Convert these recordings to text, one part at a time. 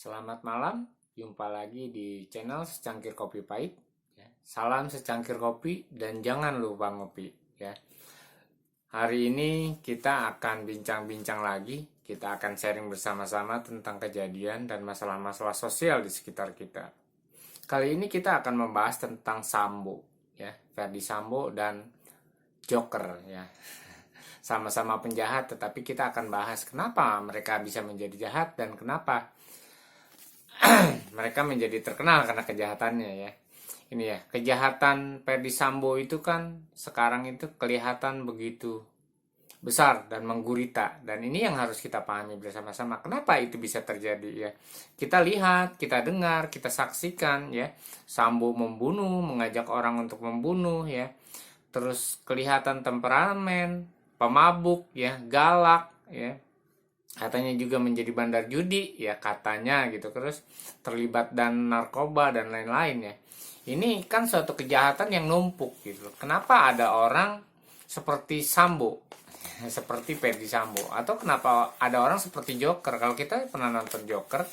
Selamat malam, jumpa lagi di channel Secangkir Kopi Pahit. Salam secangkir kopi dan jangan lupa ngopi. Ya. Hari ini kita akan bincang-bincang lagi. Kita akan sharing bersama-sama tentang kejadian dan masalah-masalah sosial di sekitar kita. Kali ini kita akan membahas tentang Sambo, ya, Ferdy Sambo dan Joker, ya. Sama-sama penjahat, tetapi kita akan bahas kenapa mereka bisa menjadi jahat dan kenapa mereka menjadi terkenal karena kejahatannya, ya. Ini ya, kejahatan Ferdy Sambo itu kan sekarang itu kelihatan begitu besar dan menggurita, dan ini yang harus kita pahami bersama-sama. Kenapa itu bisa terjadi, ya? Kita lihat, kita dengar, kita saksikan, ya. Sambo membunuh, mengajak orang untuk membunuh, ya. Terus kelihatan temperamen, pemabuk, ya, galak, ya. Katanya juga menjadi bandar judi, ya, katanya gitu. Terus terlibat dan narkoba dan lain-lain, ya. Ini kan suatu kejahatan yang numpuk gitu. Kenapa ada orang seperti Sambo, seperti Ferdy Sambo, atau kenapa ada orang seperti Joker? Kalau kita pernah nonton Joker,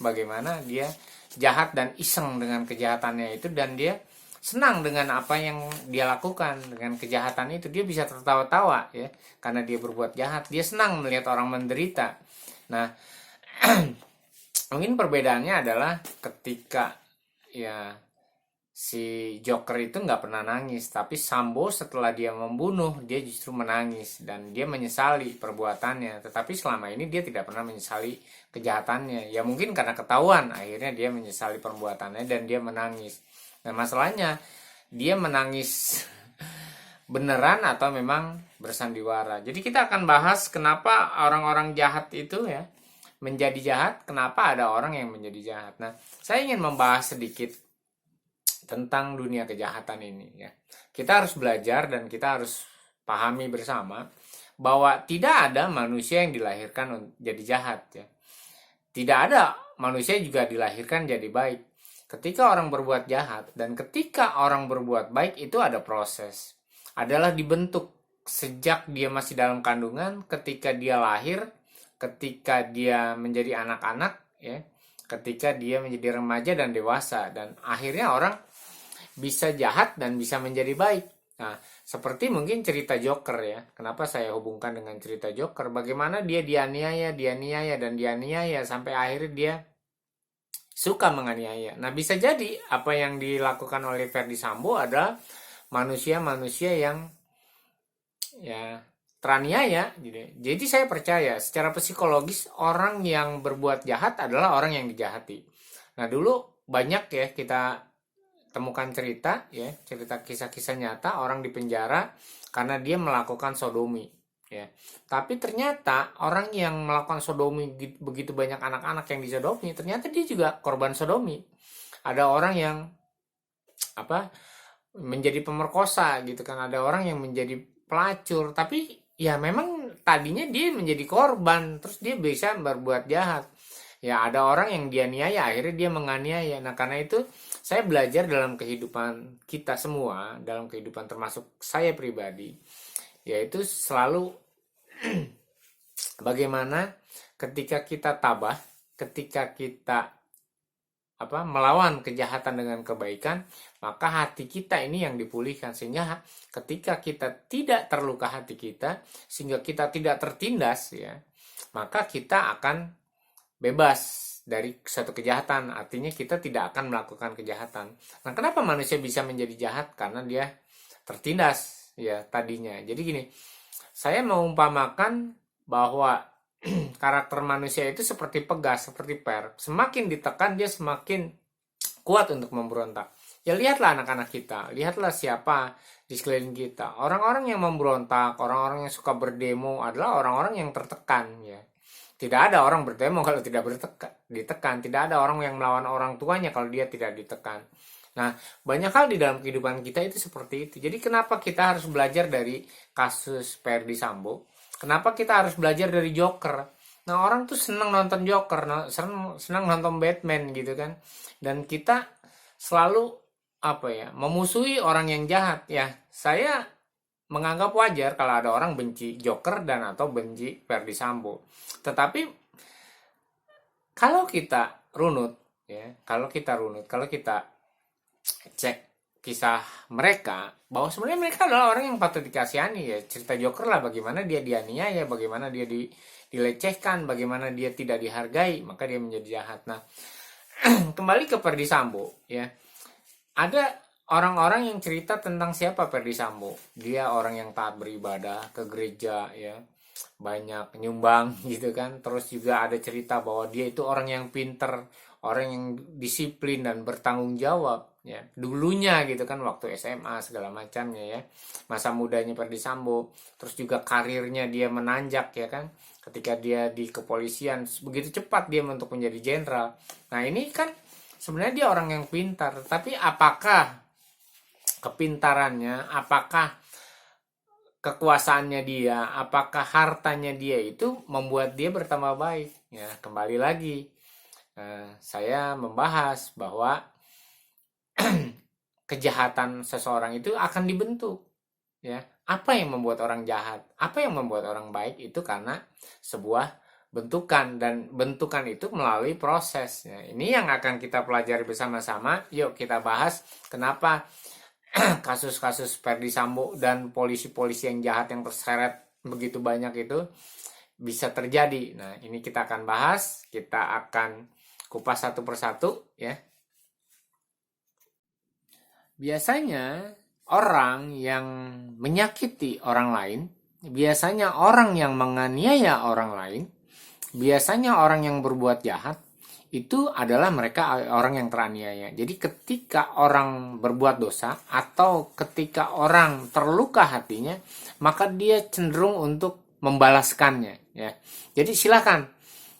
bagaimana dia jahat dan iseng dengan kejahatannya itu, dan dia senang dengan apa yang dia lakukan dengan kejahatan itu. Dia bisa tertawa-tawa, ya, karena dia berbuat jahat. Dia senang melihat orang menderita. Nah, mungkin perbedaannya adalah ketika, ya, si Joker itu nggak pernah nangis, tapi Sambo setelah dia membunuh, dia justru menangis dan dia menyesali perbuatannya. Tetapi selama ini dia tidak pernah menyesali kejahatannya. Ya mungkin karena ketahuan, akhirnya dia menyesali perbuatannya dan dia menangis. Nah, masalahnya dia menangis beneran atau memang bersandiwara. Jadi kita akan bahas kenapa orang-orang jahat itu, ya, menjadi jahat, kenapa ada orang yang menjadi jahat. Nah, saya ingin membahas sedikit tentang dunia kejahatan ini, ya. Kita harus belajar dan kita harus pahami bersama bahwa tidak ada manusia yang dilahirkan jadi jahat, ya. Tidak ada manusia juga dilahirkan jadi baik. Ketika orang berbuat jahat dan ketika orang berbuat baik itu ada proses. Adalah dibentuk sejak dia masih dalam kandungan, ketika dia lahir, ketika dia menjadi anak-anak, ya, ketika dia menjadi remaja dan dewasa, dan akhirnya orang bisa jahat dan bisa menjadi baik. Nah, seperti mungkin cerita Joker, ya. Kenapa saya hubungkan dengan cerita Joker? Bagaimana dia dianiaya sampai akhirnya dia suka menganiaya. Nah, bisa jadi apa yang dilakukan oleh Ferdy Sambo adalah manusia-manusia yang, ya, teraniaya gitu. Jadi saya percaya secara psikologis orang yang berbuat jahat adalah orang yang dijahati. Nah, dulu banyak, ya, kita temukan cerita, ya, cerita kisah-kisah nyata orang di penjara karena dia melakukan sodomi, ya. Tapi ternyata orang yang melakukan sodomi, begitu banyak anak-anak yang disodomi, ternyata dia juga korban sodomi. Ada orang yang menjadi pemerkosa gitu kan, ada orang yang menjadi pelacur, tapi ya memang tadinya dia menjadi korban, terus dia bisa berbuat jahat. Ya, ada orang yang dianiaya, akhirnya dia menganiaya. Nah, karena itu saya belajar dalam kehidupan kita semua, dalam kehidupan termasuk saya pribadi, yaitu selalu bagaimana ketika kita tabah, ketika kita melawan kejahatan dengan kebaikan, maka hati kita ini yang dipulihkan, sehingga ketika kita tidak terluka hati kita, sehingga kita tidak tertindas, ya, maka kita akan bebas dari suatu kejahatan. Artinya kita tidak akan melakukan kejahatan. Nah, kenapa manusia bisa menjadi jahat? Karena dia tertindas, ya, tadinya. Jadi gini, saya mengumpamakan bahwa karakter manusia itu seperti pegas, seperti per. Semakin ditekan dia semakin kuat untuk memberontak. Ya, lihatlah anak-anak kita, lihatlah siapa di sekeliling kita. Orang-orang yang memberontak, orang-orang yang suka berdemo adalah orang-orang yang tertekan, ya. Tidak ada orang berdemo kalau tidak ditekan. Tidak ada orang yang melawan orang tuanya kalau dia tidak ditekan. Nah, banyak hal di dalam kehidupan kita itu seperti itu. Jadi kenapa kita harus belajar dari kasus Ferdy Sambo? Kenapa kita harus belajar dari Joker? Nah, orang tuh senang nonton Joker, senang nonton Batman gitu kan. Dan kita selalu memusuhi orang yang jahat. Ya, saya menganggap wajar kalau ada orang benci Joker dan atau benci Ferdy Sambo. Tetapi kalau kita runut, ya, kalau kita cek kisah mereka, bahwa sebenarnya mereka adalah orang yang patut dikasihani, ya. Cerita Joker lah, bagaimana dia dianiaya, bagaimana dia dilecehkan, bagaimana dia tidak dihargai, maka dia menjadi jahat. Nah, kembali ke Ferdy Sambo, ya. Ada orang-orang yang cerita tentang siapa Ferdy Sambo. Dia orang yang taat beribadah, ke gereja, ya, banyak nyumbang gitu kan. Terus juga ada cerita bahwa dia itu orang yang pinter, orang yang disiplin dan bertanggung jawab, ya, dulunya gitu kan, waktu SMA segala macamnya, ya, masa mudanya Ferdy Sambo. Terus juga karirnya dia menanjak, ya kan, ketika dia di kepolisian begitu cepat dia untuk menjadi jenderal. Nah, ini kan sebenarnya dia orang yang pintar, tapi apakah kepintarannya, apakah kekuasaannya dia, apakah hartanya dia itu membuat dia bertambah baik? Ya, kembali lagi, saya membahas bahwa kejahatan seseorang itu akan dibentuk, ya. Apa yang membuat orang jahat, apa yang membuat orang baik, itu karena sebuah bentukan, dan bentukan itu melalui proses. Ya, ini yang akan kita pelajari bersama-sama. Yuk kita bahas kenapa kasus-kasus Ferdy Sambo dan polisi-polisi yang jahat yang terseret begitu banyak itu bisa terjadi. Nah, ini kita akan bahas, kita akan kupas satu persatu, ya. Biasanya orang yang menyakiti orang lain, biasanya orang yang menganiaya orang lain, biasanya orang yang berbuat jahat, itu adalah mereka orang yang teraniaya. Jadi ketika orang berbuat dosa atau ketika orang terluka hatinya, maka dia cenderung untuk membalaskannya, ya. Jadi silakan,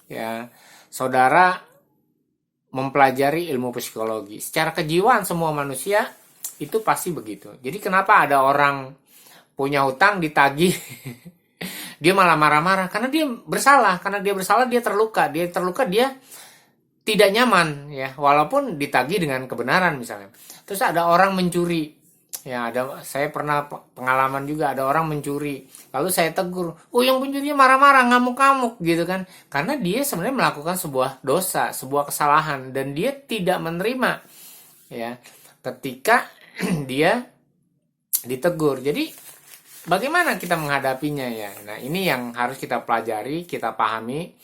ya, saudara mempelajari ilmu psikologi. Secara kejiwaan semua manusia itu pasti begitu. Jadi kenapa ada orang punya hutang ditagih dia malah marah-marah karena dia bersalah, dia terluka, dia tidak nyaman, ya, walaupun ditagih dengan kebenaran misalnya. Terus ada orang mencuri, ya, saya pernah pengalaman juga, ada orang mencuri, lalu saya tegur, yang pencurinya marah-marah, ngamuk-ngamuk gitu kan, karena dia sebenarnya melakukan sebuah dosa, sebuah kesalahan, dan dia tidak menerima, ya, ketika dia ditegur. Jadi bagaimana kita menghadapinya, ya? Nah, ini yang harus kita pelajari, kita pahami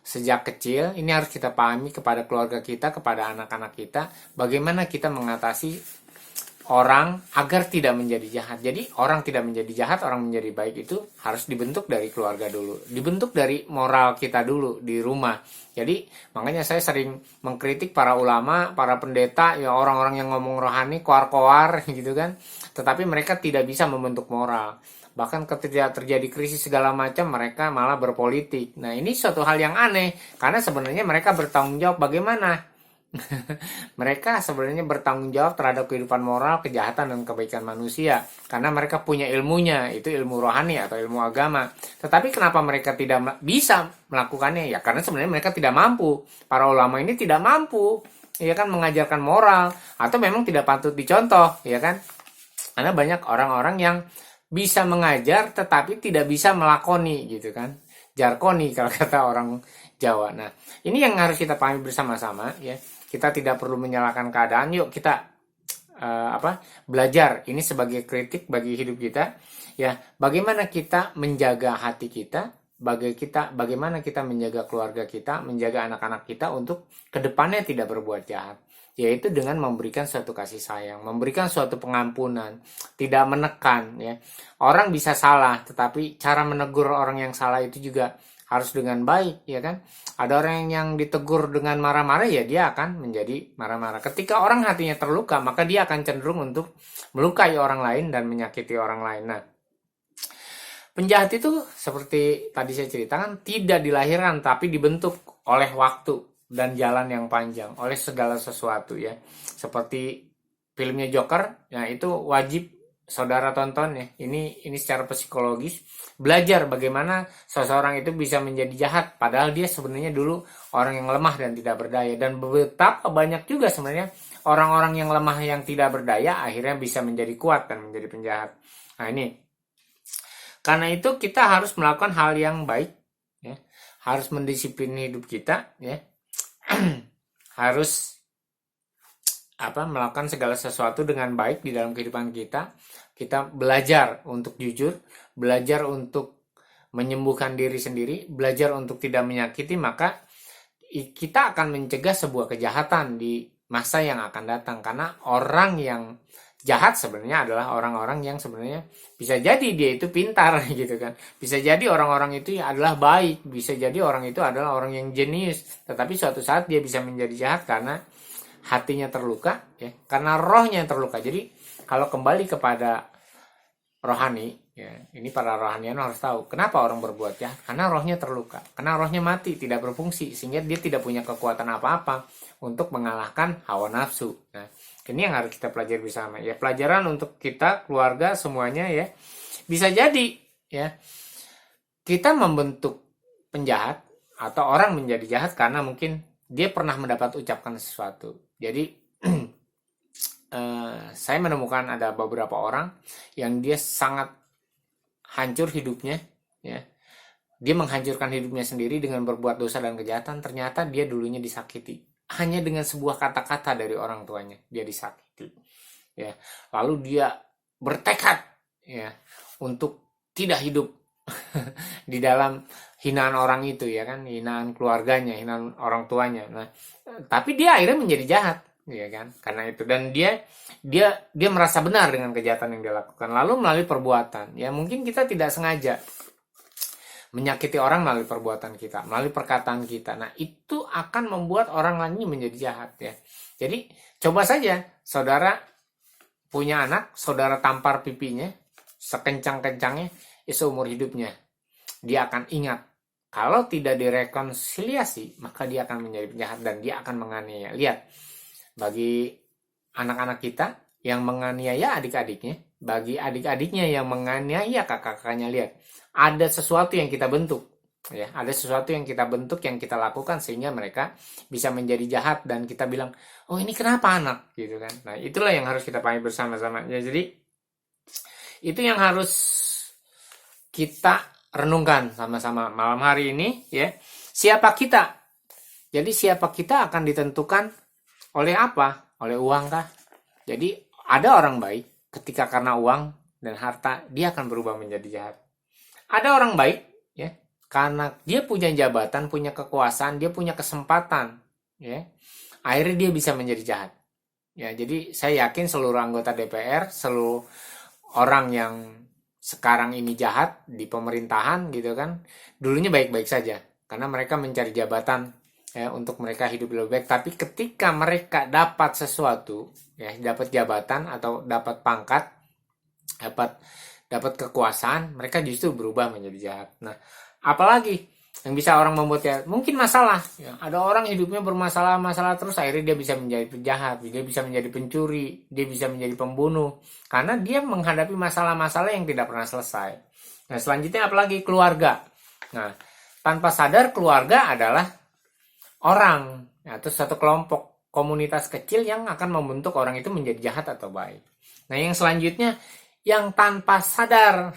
sejak kecil. Ini harus kita pahami kepada keluarga kita, kepada anak-anak kita, bagaimana kita mengatasi orang agar tidak menjadi jahat. Jadi orang tidak menjadi jahat, orang menjadi baik, itu harus dibentuk dari keluarga dulu, dibentuk dari moral kita dulu di rumah. Jadi makanya saya sering mengkritik para ulama, para pendeta, ya, orang-orang yang ngomong rohani, koar-koar gitu kan, tetapi mereka tidak bisa membentuk moral. Bahkan ketika terjadi krisis segala macam, mereka malah berpolitik. Nah, ini suatu hal yang aneh, karena sebenarnya mereka bertanggung jawab bagaimana mereka sebenarnya bertanggung jawab terhadap kehidupan moral, kejahatan, dan kebaikan manusia. Karena mereka punya ilmunya, itu ilmu rohani atau ilmu agama. Tetapi kenapa mereka tidak bisa melakukannya? Ya karena sebenarnya mereka tidak mampu. Para ulama ini tidak mampu, ya kan, mengajarkan moral, atau memang tidak patut dicontoh, ya kan. Karena banyak orang-orang yang bisa mengajar tetapi tidak bisa melakoni, gitu kan. Jarkoni kalau kata orang Jawa. Nah, ini yang harus kita pahami bersama-sama, ya. Kita tidak perlu menyalahkan keadaan. Yuk kita belajar ini sebagai kritik bagi hidup kita, ya. Bagaimana kita menjaga hati kita, bagaimana kita menjaga keluarga kita, menjaga anak-anak kita untuk kedepannya tidak berbuat jahat, yaitu dengan memberikan suatu kasih sayang, memberikan suatu pengampunan, tidak menekan, ya. Orang bisa salah, tetapi cara menegur orang yang salah itu juga harus dengan baik, ya kan. Ada orang yang ditegur dengan marah-marah, ya dia akan menjadi marah-marah. Ketika orang hatinya terluka, maka dia akan cenderung untuk melukai orang lain dan menyakiti orang lain. Nah, penjahat itu seperti tadi saya ceritakan, tidak dilahirkan tapi dibentuk oleh waktu dan jalan yang panjang, oleh segala sesuatu, ya. Seperti filmnya Joker, ya, itu wajib saudara tonton, ya. Ini secara psikologis, belajar bagaimana seseorang itu bisa menjadi jahat padahal dia sebenarnya dulu orang yang lemah dan tidak berdaya, dan betapa banyak juga sebenarnya orang-orang yang lemah yang tidak berdaya akhirnya bisa menjadi kuat dan menjadi penjahat. Nah, ini karena itu kita harus melakukan hal yang baik, ya. Harus mendisiplini hidup kita, ya. harus melakukan segala sesuatu dengan baik di dalam kehidupan kita. Kita belajar untuk jujur, belajar untuk menyembuhkan diri sendiri, belajar untuk tidak menyakiti, maka kita akan mencegah sebuah kejahatan di masa yang akan datang. Karena orang yang jahat sebenarnya adalah orang-orang yang sebenarnya bisa jadi dia itu pintar gitu kan. Bisa jadi orang-orang itu adalah baik, bisa jadi orang itu adalah orang yang jenius, tetapi suatu saat dia bisa menjadi jahat karena hatinya terluka, ya, karena rohnya yang terluka. Jadi kalau kembali kepada rohani, ya, ini para rohanian harus tahu kenapa orang berbuat jahat, karena rohnya terluka, karena rohnya mati, tidak berfungsi, sehingga dia tidak punya kekuatan apa-apa untuk mengalahkan hawa nafsu. Nah, ini yang harus kita pelajari bersama, ya, pelajaran untuk kita, keluarga, semuanya, ya. Bisa jadi, ya, kita membentuk penjahat atau orang menjadi jahat karena mungkin dia pernah mendapat ucapkan sesuatu. Jadi saya menemukan ada beberapa orang yang dia sangat hancur hidupnya, ya. Dia menghancurkan hidupnya sendiri dengan berbuat dosa dan kejahatan. Ternyata dia dulunya disakiti. Hanya dengan sebuah kata-kata dari orang tuanya dia disakiti. Ya. Lalu dia bertekad, ya, untuk tidak hidup di dalam hinaan orang itu, ya kan, hinaan keluarganya, hinaan orang tuanya. Nah, tapi dia akhirnya menjadi jahat, ya kan, karena itu. Dan dia merasa benar dengan kejahatan yang dia lakukan. Lalu melalui perbuatan, ya, mungkin kita tidak sengaja menyakiti orang melalui perbuatan kita, melalui perkataan kita. Nah, itu akan membuat orang lain menjadi jahat, ya. Jadi coba saja saudara punya anak, saudara tampar pipinya sekencang-kencangnya, seumur hidupnya dia akan ingat. Kalau tidak direkonsiliasi, maka dia akan menjadi penjahat dan dia akan menganiaya. Lihat, bagi anak-anak kita yang menganiaya adik-adiknya, bagi adik-adiknya yang menganiaya kakak-kakaknya, lihat, ada sesuatu yang kita bentuk, ya, ada sesuatu yang kita bentuk, yang kita lakukan sehingga mereka bisa menjadi jahat dan kita bilang, oh ini kenapa anak, gitu kan. Nah, itulah yang harus kita pahami bersama-sama, ya. Jadi itu yang harus kita renungkan sama-sama malam hari ini, ya. Siapa kita? Jadi siapa kita akan ditentukan oleh apa? Oleh uang kah? Jadi ada orang baik ketika karena uang dan harta dia akan berubah menjadi jahat. Ada orang baik, ya, karena dia punya jabatan, punya kekuasaan, dia punya kesempatan, ya, akhirnya dia bisa menjadi jahat. Ya, jadi saya yakin seluruh anggota DPR, seluruh orang yang sekarang ini jahat di pemerintahan, gitu kan, dulunya baik-baik saja karena mereka mencari jabatan, ya, untuk mereka hidup lebih baik. Tapi ketika mereka dapat sesuatu, ya, dapat jabatan atau dapat pangkat, dapat kekuasaan, mereka justru berubah menjadi jahat. Nah, apalagi yang bisa orang membuat jahat? Mungkin masalah, ya. Ada orang hidupnya bermasalah terus, akhirnya dia bisa menjadi penjahat, dia bisa menjadi pencuri, dia bisa menjadi pembunuh karena dia menghadapi masalah-masalah yang tidak pernah selesai. Nah, selanjutnya apalagi? Keluarga. Nah, tanpa sadar keluarga adalah orang, atau satu kelompok komunitas kecil yang akan membentuk orang itu menjadi jahat atau baik. Nah, yang selanjutnya yang tanpa sadar.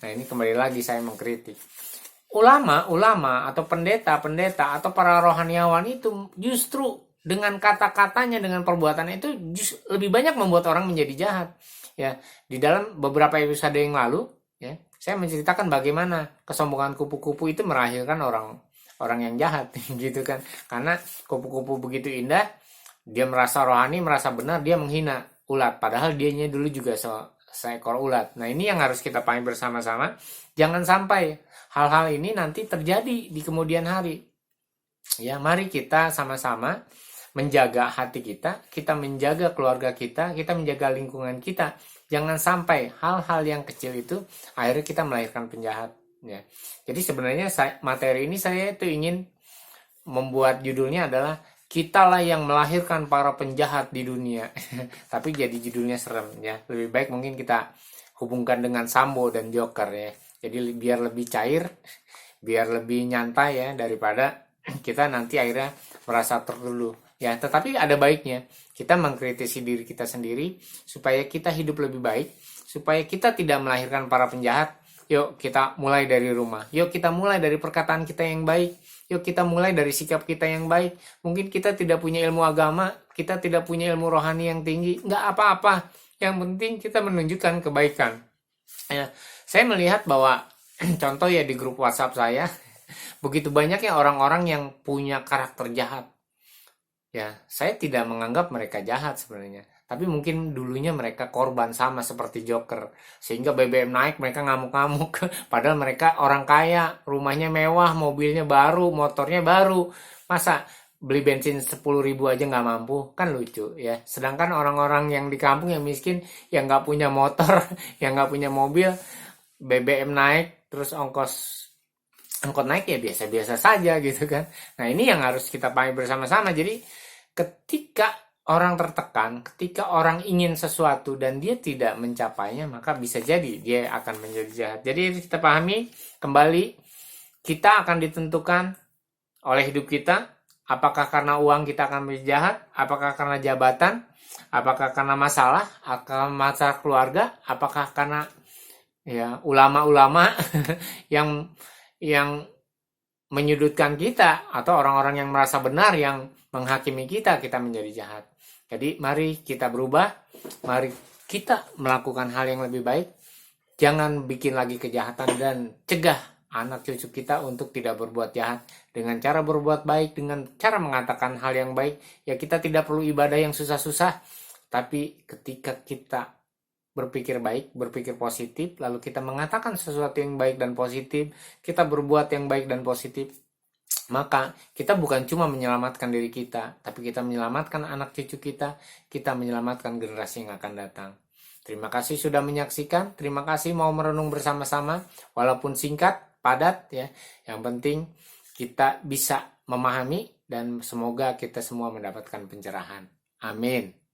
Nah, ini kembali lagi saya mengkritik. Ulama-ulama atau pendeta-pendeta atau para rohaniawan itu justru dengan kata-katanya, dengan perbuatannya itu lebih banyak membuat orang menjadi jahat. Ya, di dalam beberapa episode yang lalu, ya, saya menceritakan bagaimana kesombongan kupu-kupu itu melahirkan orang yang jahat, gitu kan. Karena kupu-kupu begitu indah, dia merasa rohani, merasa benar, dia menghina ulat, padahal dianya dulu juga seekor ulat. Nah, ini yang harus kita pahami bersama-sama. Jangan sampai hal-hal ini nanti terjadi di kemudian hari. Ya, mari kita sama-sama menjaga hati kita menjaga keluarga kita menjaga lingkungan kita. Jangan sampai hal-hal yang kecil itu akhirnya kita melahirkan penjahat, ya. Jadi sebenarnya materi ini saya itu ingin membuat judulnya adalah kitalah yang melahirkan para penjahat di dunia. Tapi jadi judulnya serem, ya. Lebih baik mungkin kita hubungkan dengan Sambo dan Joker, ya. Jadi biar lebih cair, biar lebih nyantai, ya, daripada kita nanti akhirnya merasa tertuduh, ya. Tetapi ada baiknya kita mengkritisi diri kita sendiri supaya kita hidup lebih baik, supaya kita tidak melahirkan para penjahat. Yuk kita mulai dari rumah, yuk kita mulai dari perkataan kita yang baik, Yuk kita mulai dari sikap kita yang baik. Mungkin kita tidak punya ilmu agama, kita tidak punya ilmu rohani yang tinggi, nggak apa-apa. Yang penting kita menunjukkan kebaikan. Ya, saya melihat bahwa contoh ya di grup WhatsApp saya, begitu banyak ya orang-orang yang punya karakter jahat. Ya, saya tidak menganggap mereka jahat sebenarnya. Tapi mungkin dulunya mereka korban sama seperti Joker. Sehingga BBM naik mereka ngamuk-ngamuk. Padahal mereka orang kaya, rumahnya mewah, mobilnya baru, motornya baru. Masa beli bensin 10.000 aja nggak mampu? Kan lucu ya. Sedangkan orang-orang yang di kampung yang miskin, yang nggak punya motor, yang nggak punya mobil, BBM naik, terus angkot naik ya biasa-biasa saja gitu kan. Nah ini yang harus kita pahami bersama-sama. Jadi ketika orang tertekan, ketika orang ingin sesuatu dan dia tidak mencapainya, maka bisa jadi dia akan menjadi jahat. Jadi kita pahami kembali, kita akan ditentukan oleh hidup kita. Apakah karena uang kita akan menjadi jahat? Apakah karena jabatan? Apakah karena masalah? Apakah masalah keluarga? Apakah karena ya ulama-ulama yang menyudutkan kita, atau orang-orang yang merasa benar yang menghakimi kita menjadi jahat. Jadi mari kita berubah, mari kita melakukan hal yang lebih baik. Jangan bikin lagi kejahatan dan cegah anak cucu kita untuk tidak berbuat jahat dengan cara berbuat baik, dengan cara mengatakan hal yang baik. Ya kita tidak perlu ibadah yang susah-susah, tapi ketika kita berpikir baik, berpikir positif, lalu kita mengatakan sesuatu yang baik dan positif, kita berbuat yang baik dan positif, maka kita bukan cuma menyelamatkan diri kita, tapi kita menyelamatkan anak cucu kita menyelamatkan generasi yang akan datang. Terima kasih sudah menyaksikan, terima kasih mau merenung bersama-sama, walaupun singkat, padat ya. Yang penting kita bisa memahami dan semoga kita semua mendapatkan pencerahan. Amin.